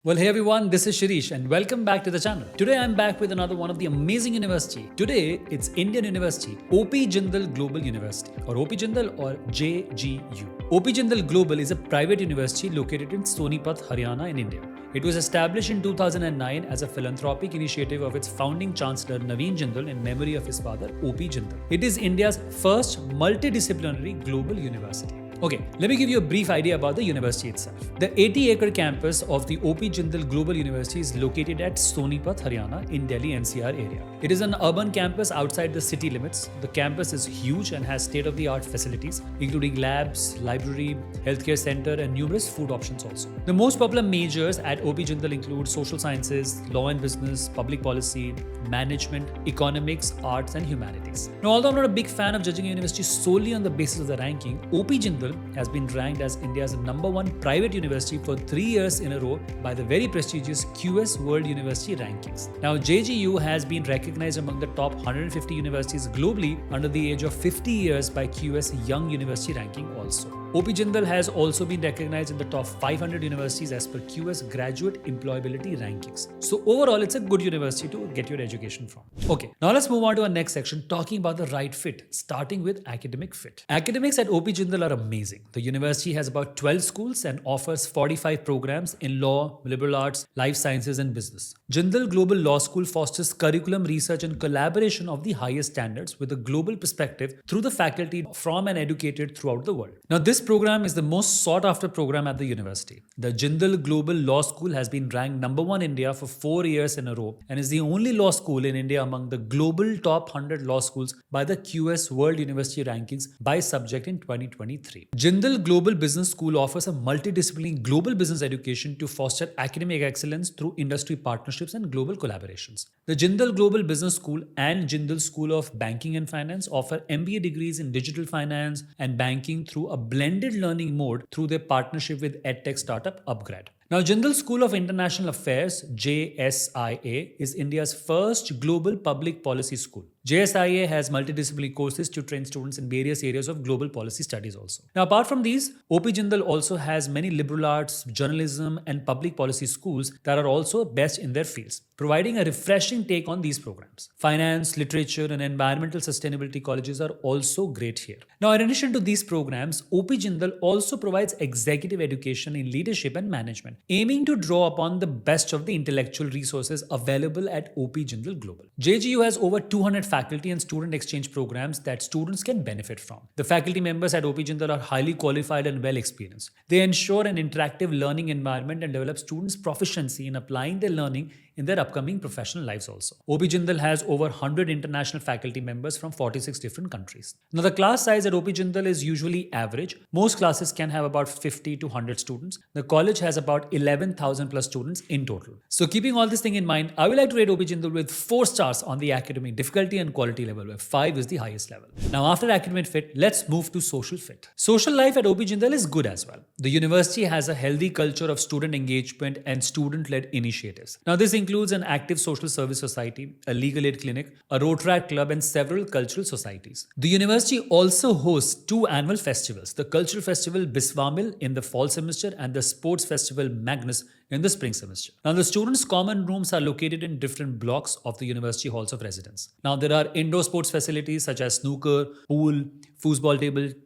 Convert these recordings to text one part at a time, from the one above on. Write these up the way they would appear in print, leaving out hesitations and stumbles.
Well, hey everyone, this is Shirish and welcome back to the channel. Today I'm back with another one of the amazing university. Today it's Indian University, OP Jindal Global University or OP Jindal or JGU. OP Jindal Global is a private university located in Sonipat, Haryana in India. It was established in 2009 as a philanthropic initiative of its founding chancellor Naveen Jindal in memory of his father OP Jindal. It is India's first multidisciplinary global university. Okay, let me give you a brief idea about the university itself. The 80-acre campus of the OP Jindal Global University is located at Sonipat, Haryana in Delhi NCR area. It is an urban campus outside the city limits. The campus is huge and has state-of-the-art facilities, including labs, library, healthcare center, and numerous food options also. The most popular majors at OP Jindal include social sciences, law and business, public policy, management, economics, arts, and humanities. Now, although I'm not a big fan of judging a university solely on the basis of the ranking, OP Jindal has been ranked as India's #1 private university for 3 years in a row by the very prestigious QS World University Rankings. Now, JGU has been recognized among the top 150 universities globally under the age of 50 years by QS Young University Ranking also. OP Jindal has also been recognized in the top 500 universities as per QS Graduate Employability Rankings. So overall, it's a good university to get your education from. Okay, now let's move on to our next section talking about the right fit, starting with academic fit. Academics at OP Jindal are amazing. The university has about 12 schools and offers 45 programs in law, liberal arts, life sciences, and business. Jindal Global Law School fosters curriculum research and collaboration of the highest standards with a global perspective through the faculty from and educated throughout the world. Now, this program is the most sought after program at the university. The Jindal Global Law School has been ranked #1 in India for 4 years in a row and is the only law school in India among the global top 100 law schools by the QS World University Rankings by subject in 2023. Jindal Global Business School offers a multidisciplinary global business education to foster academic excellence through industry partnerships and global collaborations. The Jindal Global Business School and Jindal School of Banking and Finance offer MBA degrees in digital finance and banking through a blended learning mode through their partnership with EdTech startup Upgrade. Now, Jindal School of International Affairs, JSIA, is India's first global public policy school. JSIA has multidisciplinary courses to train students in various areas of global policy studies also. Now, apart from these, OP Jindal also has many liberal arts, journalism, and public policy schools that are also best in their fields, providing a refreshing take on these programs. Finance, literature, and environmental sustainability colleges are also great here. Now, in addition to these programs, OP Jindal also provides executive education in leadership and management, aiming to draw upon the best of the intellectual resources available at OP Jindal Global. JGU has over 200 faculty and student exchange programs that students can benefit from. The faculty members at OP Jindal are highly qualified and well experienced. They ensure an interactive learning environment and develop students' proficiency in applying their learning in their upcoming professional lives also. OP Jindal has over 100 international faculty members from 46 different countries. Now, the class size at OP Jindal is usually average. Most classes can have about 50 to 100 students. The college has about 11,000 plus students in total. So keeping all this thing in mind, I would like to rate OP Jindal with 4 stars on the academic difficulty and quality level, where 5 is the highest level. Now, after academic fit, let's move to social fit. Social life at OP Jindal is good as well. The university has a healthy culture of student engagement and student-led initiatives. Now, this includes an active social service society, a legal aid clinic, a Rotaract club, and several cultural societies. The university also hosts 2 annual festivals, the Cultural Festival Biswamil in the fall semester and the Sports Festival Magnus in the spring semester. Now, the students' common rooms are located in different blocks of the university halls of residence. Now, there are indoor sports facilities such as snooker, pool, foosball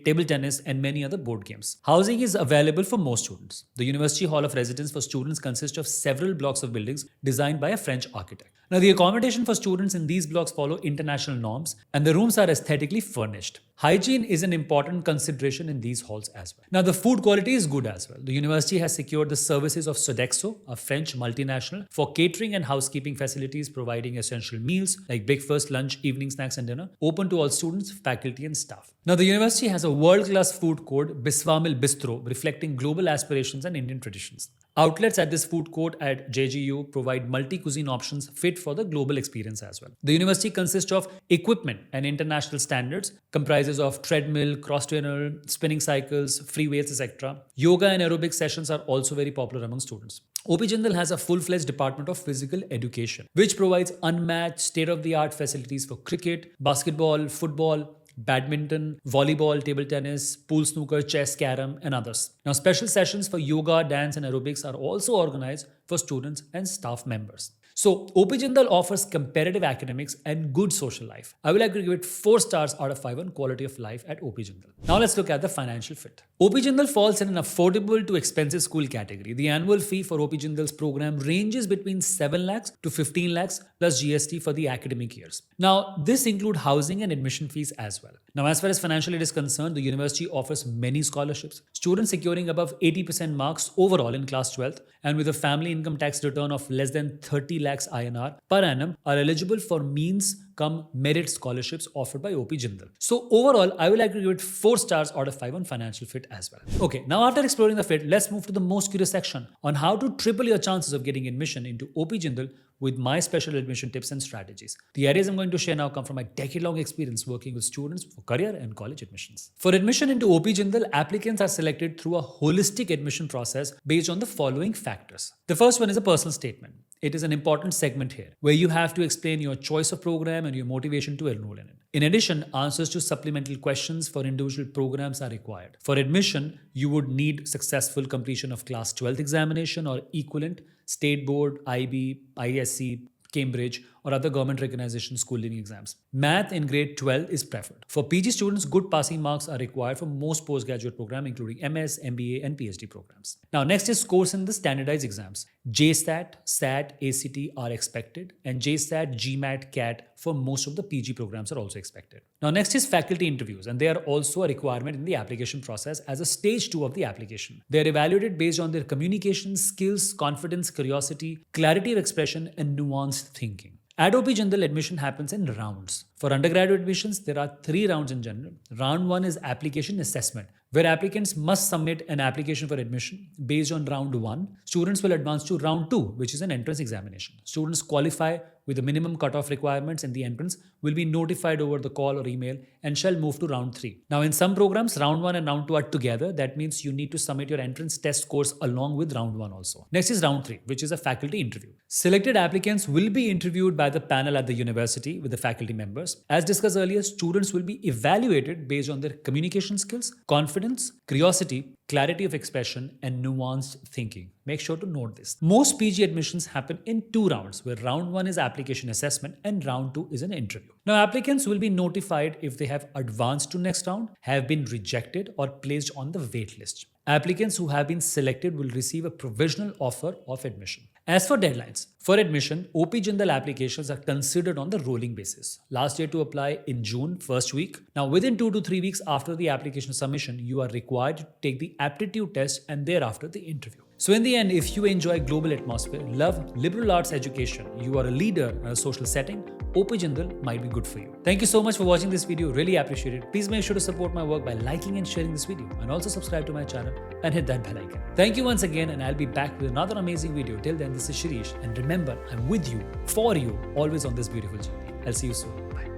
table tennis, and many other board games. Housing is available for most students. The University Hall of Residence for students consists of several blocks of buildings designed by a French architect. Now, the accommodation for students in these blocks follow international norms, and the rooms are aesthetically furnished. Hygiene is an important consideration in these halls as well. Now, the food quality is good as well. The university has secured the services of Sodexo, a French multinational, for catering and housekeeping facilities, providing essential meals like breakfast, lunch, evening snacks, and dinner, open to all students, faculty, and staff. Now, the university has a world-class food court, Biswamil Bistro, reflecting global aspirations and Indian traditions. Outlets at this food court at JGU provide multi-cuisine options fit for the global experience as well. The university consists of equipment and international standards, comprises of treadmill, cross trainer, spinning cycles, free weights, etc. Yoga and aerobic sessions are also very popular among students. OP Jindal has a full-fledged department of physical education, which provides unmatched state-of-the-art facilities for cricket, basketball, football, badminton, volleyball, table tennis, pool snooker, chess, carom, and others. Now, special sessions for yoga, dance, and aerobics are also organized for students and staff members. So, OP Jindal offers competitive academics and good social life. I would like to give it 4 stars out of 5 on quality of life at OP Jindal. Now, let's look at the financial fit. OP Jindal falls in an affordable to expensive school category. The annual fee for OP Jindal's program ranges between 7 lakhs to 15 lakhs plus GST for the academic years. Now, this includes housing and admission fees as well. Now, as far as financial aid is concerned, the university offers many scholarships. Students securing above 80% marks overall in class 12th and with a family income tax return of less than 30 lakhs INR per annum are eligible for means come merit scholarships offered by OP Jindal. So overall, I would like to give it 4 stars out of 5 on financial fit as well. Okay, now after exploring the fit, let's move to the most curious section on how to triple your chances of getting admission into OP Jindal with my special admission tips and strategies. The areas I'm going to share now come from my decade-long experience working with students for career and college admissions. For admission into OP Jindal, applicants are selected through a holistic admission process based on the following factors. The first one is a personal statement. It is an important segment here where you have to explain your choice of program and your motivation to enroll in it. In addition, answers to supplemental questions for individual programs are required. For admission, you would need successful completion of class 12th examination or equivalent, state board, IB, ISC, Cambridge, or other government recognition schooling exams. Math in grade 12 is preferred. For PG students, good passing marks are required for most postgraduate programs, including MS, MBA, and PhD programs. Now, next is scores in the standardized exams. JSTAT, SAT, ACT are expected, and JSTAT, GMAT, CAT for most of the PG programs are also expected. Now, next is faculty interviews, and they are also a requirement in the application process as a stage 2 of the application. They are evaluated based on their communication skills, confidence, curiosity, clarity of expression, and nuanced thinking. At OP Jindal, admission happens in rounds. For undergraduate admissions, there are 3 rounds in general. Round 1 is application assessment, where applicants must submit an application for admission. Based on round 1, students will advance to round 2, which is an entrance examination. Students qualify with the minimum cutoff requirements in the entrance will be notified over the call or email and shall move to round 3. Now, in some programs, round 1 and round 2 are together. That means you need to submit your entrance test scores along with round 1 also. Next is round 3, which is a faculty interview. Selected applicants will be interviewed by the panel at the university with the faculty members. As discussed earlier, students will be evaluated based on their communication skills, confidence, curiosity, clarity of expression, and nuanced thinking. Make sure to note this. Most PG admissions happen in 2 rounds, where round 1 is application assessment and round 2 is an interview. Now, applicants will be notified if they have advanced to next round, have been rejected, or placed on the wait list. Applicants who have been selected will receive a provisional offer of admission. As for deadlines, for admission, OP Jindal applications are considered on the rolling basis. Last year to apply in June, first week. Now, within 2 to 3 weeks after the application submission, you are required to take the aptitude test and thereafter the interview. So in the end, if you enjoy global atmosphere, love liberal arts education, you are a leader in a social setting, OP Jindal might be good for you. Thank you so much for watching this video. Really appreciate it. Please make sure to support my work by liking and sharing this video, and also subscribe to my channel and hit that bell icon. Thank you once again, and I'll be back with another amazing video. Till then, this is Shirish, and remember, I'm with you, for you, always on this beautiful journey. I'll see you soon. Bye.